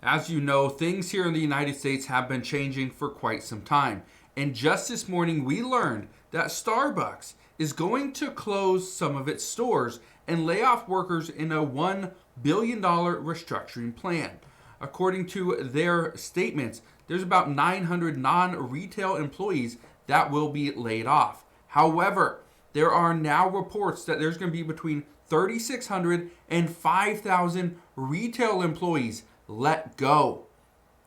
As you know, things here in the United States have been changing for quite some time. And just this morning, we learned that Starbucks is going to close some of its stores and lay off workers in a $1 billion restructuring plan. According to their statements, there's about 900 non-retail employees that will be laid off. However, there are now reports that there's going to be between 3,600 and 5,000 retail employees let go.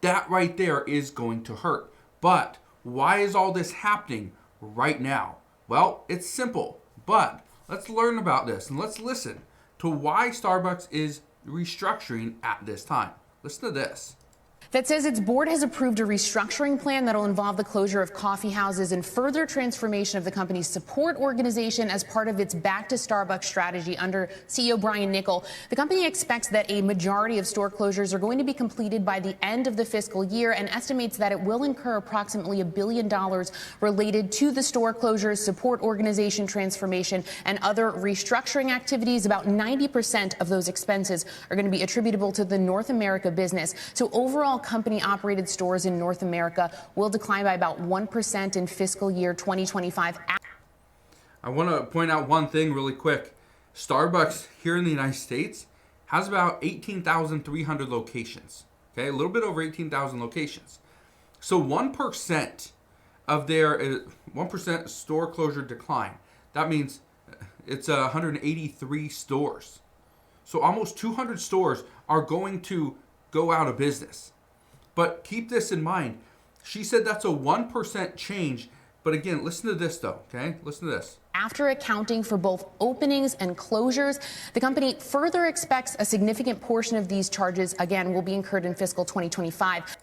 That right there is going to hurt. But why is all this happening right now? Well, it's simple, but let's learn about this and let's listen to why Starbucks is restructuring at this time. Listen to this. That says its board has approved a restructuring plan that will involve the closure of coffee houses and further transformation of the company's support organization as part of its Back to Starbucks strategy under CEO Brian Niccol. The company expects that a majority of store closures are going to be completed by the end of the fiscal year and estimates that it will incur approximately $1 billion related to the store closures, support organization transformation, and other restructuring activities. About 90% of those expenses are going to be attributable to the North America business. So overall, company-operated stores in North America will decline by about 1% in fiscal year 2025. I want to point out one thing really quick. Starbucks here in the United States has about 18,300 locations. Okay, a little bit over 18,000 locations. So 1% of their 1% store closure decline. That means it's 183 stores. So almost 200 stores are going to go out of business. But keep this in mind. She said that's a 1% change. But again, listen to this though, okay? Listen to this. After accounting for both openings and closures, the company further expects a significant portion of these charges, again, will be incurred in fiscal 2025.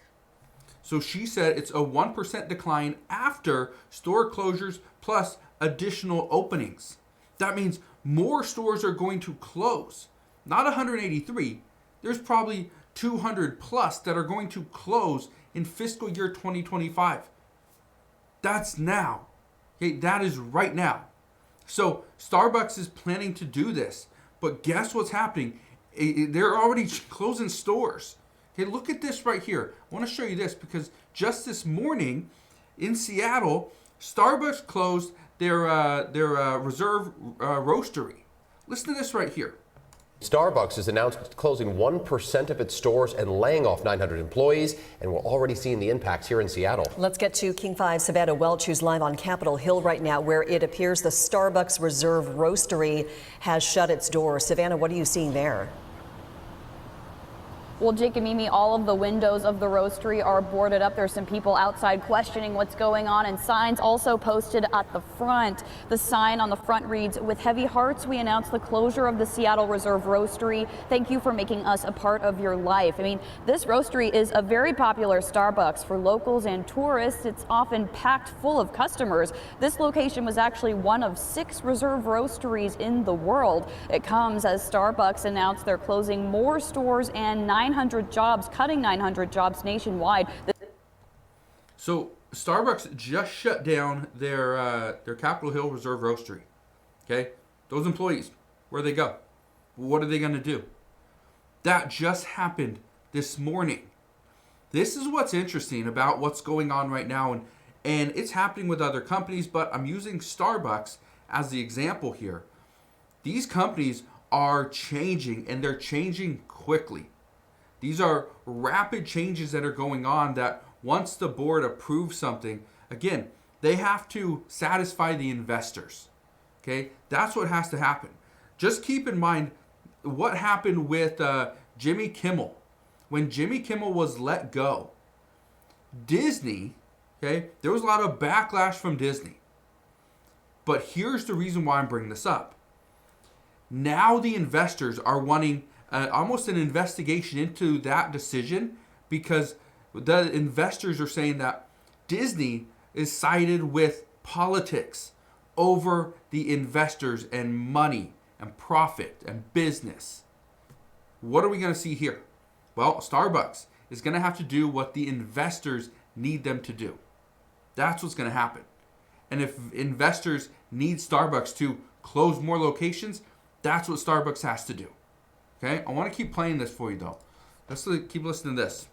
So she said it's a 1% decline after store closures plus additional openings. That means more stores are going to close. Not 183. There's probably 200 plus that are going to close in fiscal year 2025. That's now. Okay, that is right now. So Starbucks is planning to do this, but guess what's happening? They're already closing stores. Okay, look at this right here. I want to show you this because just this morning in Seattle, Starbucks closed their reserve roastery. Listen to this right here. Starbucks has announced closing 1% of its stores and laying off 900 employees, and we're already seeing the impacts here in Seattle. Let's get to King 5's Savannah Welch, who's live on Capitol Hill right now, where it appears the Starbucks Reserve Roastery has shut its doors. Savannah, what are you seeing there? Well, Jake and Mimi, all of the windows of the roastery are boarded up. There's some people outside questioning what's going on, and signs also posted at the front. The sign on the front reads, "With heavy hearts, we announce the closure of the Seattle Reserve Roastery. Thank you for making us a part of your life." I mean, this roastery is a very popular Starbucks for locals and tourists. It's often packed full of customers. This location was actually one of 6 Reserve Roasteries in the world. It comes as Starbucks announced they're closing more stores and 900 jobs, cutting 900 jobs nationwide. So Starbucks just shut down their Capitol Hill Reserve Roastery. Okay, those employees, where they go? What are they going to do? That just happened this morning. This is what's interesting about what's going on right now, and it's happening with other companies, but I'm using Starbucks as the example here. These companies are changing, and they're changing quickly. These are rapid changes that are going on that once the board approves something, again, they have to satisfy the investors. Okay, that's what has to happen. Just keep in mind what happened with Jimmy Kimmel. When Jimmy Kimmel was let go, Disney, okay, there was a lot of backlash from Disney. But here's the reason why I'm bringing this up. Now the investors are wanting almost an investigation into that decision because the investors are saying that Disney is sided with politics over the investors and money and profit and business. What are we going to see here? Well, Starbucks is going to have to do what the investors need them to do. That's what's going to happen. And if investors need Starbucks to close more locations, that's what Starbucks has to do. Okay, I want to keep playing this for you though. Let's keep listening to this.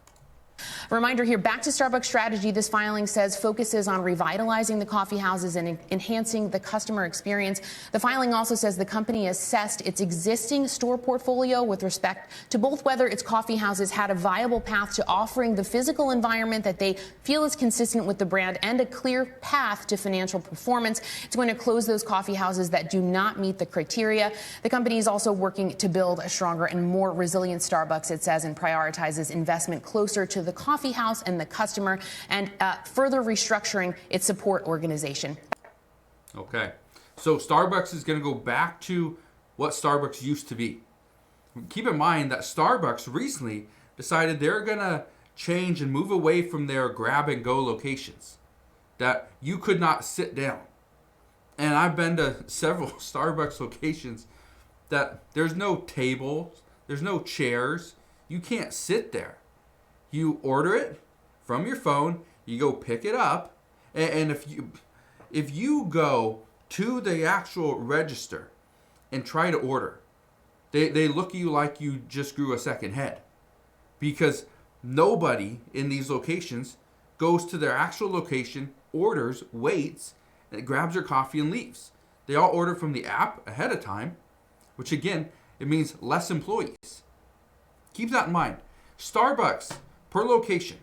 A reminder here, back to Starbucks strategy. This filing says focuses on revitalizing the coffee houses and enhancing the customer experience. The filing also says the company assessed its existing store portfolio with respect to both whether its coffee houses had a viable path to offering the physical environment that they feel is consistent with the brand and a clear path to financial performance. It's going to close those coffee houses that do not meet the criteria. The company is also working to build a stronger and more resilient Starbucks, it says, and prioritizes investment closer to the coffee house and the customer, and further restructuring its support organization. Okay, so Starbucks is going to go back to what Starbucks used to be. Keep in mind that Starbucks recently decided they're going to change and move away from their grab and go locations, that you could not sit down. And I've been to several Starbucks locations that there's no tables, there's no chairs, you can't sit there. You order it from your phone, you go pick it up, and if you go to the actual register and try to order, they look at you like you just grew a second head, because nobody in these locations goes to their actual location, orders, waits, and grabs their coffee and leaves. They all order from the app ahead of time, which again, it means less employees. Keep that in mind. Starbucks, per location,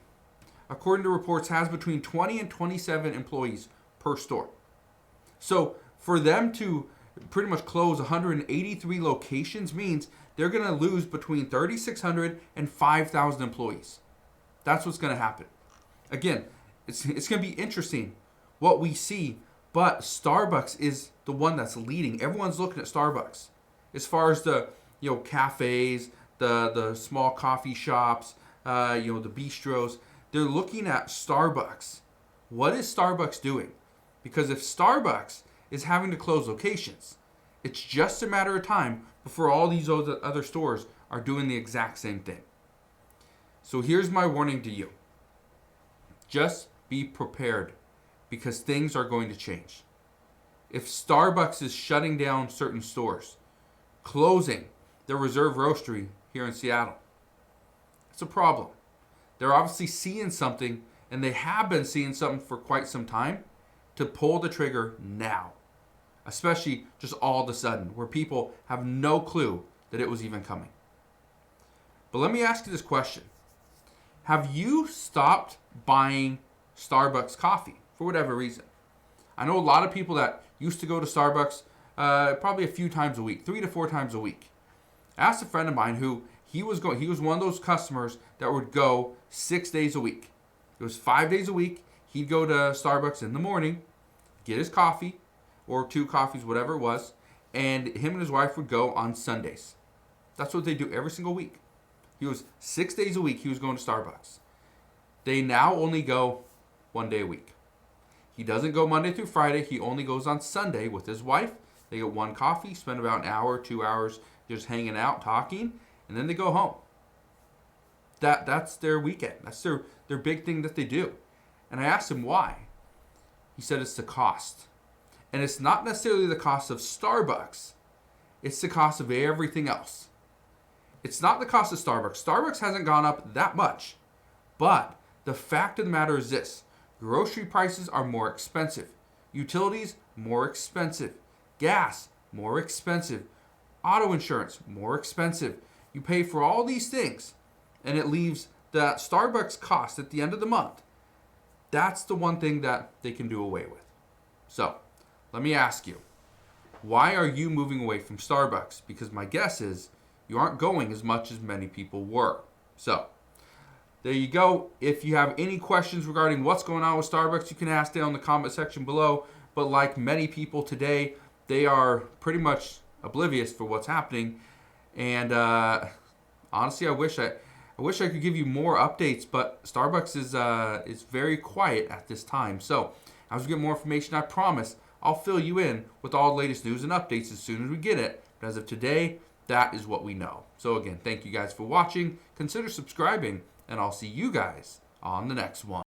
according to reports, has between 20 and 27 employees per store. So for them to pretty much close 183 locations means they're going to lose between 3,600 and 5,000 employees. That's what's going to happen. Again, it's going to be interesting what we see, but Starbucks is the one that's leading. Everyone's looking at Starbucks as far as the cafes, the small coffee shops, the bistros. They're looking at Starbucks. What is Starbucks doing? Because if Starbucks is having to close locations, it's just a matter of time before all these other stores are doing the exact same thing. So here's my warning to you. Just be prepared, because things are going to change. If Starbucks is shutting down certain stores, closing their Reserve Roastery here in Seattle, it's a problem. They're obviously seeing something, and they have been seeing something for quite some time, to pull the trigger now. Especially just all of a sudden, where people have no clue that it was even coming. But let me ask you this question. Have you stopped buying Starbucks coffee for whatever reason? I know a lot of people that used to go to Starbucks probably a few times a week, 3 to 4 times a week. I asked a friend of mine who he was one of those customers that would go 6 days a week. It was 5 days a week. He'd go to Starbucks in the morning, get his coffee, or 2 coffees, whatever it was, and him and his wife would go on Sundays. That's what they do every single week. He was 6 days a week, he was going to Starbucks. They now only go 1 day a week. He doesn't go Monday through Friday, he only goes on Sunday with his wife. They get 1 coffee, spend about an hour, 2 hours just hanging out, talking, and then they go home. That's their weekend. That's their big thing that they do. And I asked him why. He said it's the cost. And it's not necessarily the cost of Starbucks. It's the cost of everything else. It's not the cost of Starbucks. Starbucks hasn't gone up that much. But the fact of the matter is this. Grocery prices are more expensive. Utilities, more expensive. Gas, more expensive. Auto insurance, more expensive. You pay for all these things, and it leaves the Starbucks cost at the end of the month. That's the one thing that they can do away with. So, let me ask you, why are you moving away from Starbucks? Because my guess is you aren't going as much as many people were. So, there you go. If you have any questions regarding what's going on with Starbucks, you can ask down in the comment section below. But like many people today, they are pretty much oblivious for what's happening. And honestly, I wish I could give you more updates, but Starbucks is very quiet at this time. So as we get more information, I promise I'll fill you in with all the latest news and updates as soon as we get it. But as of today, that is what we know. So again, thank you guys for watching. Consider subscribing, and I'll see you guys on the next one.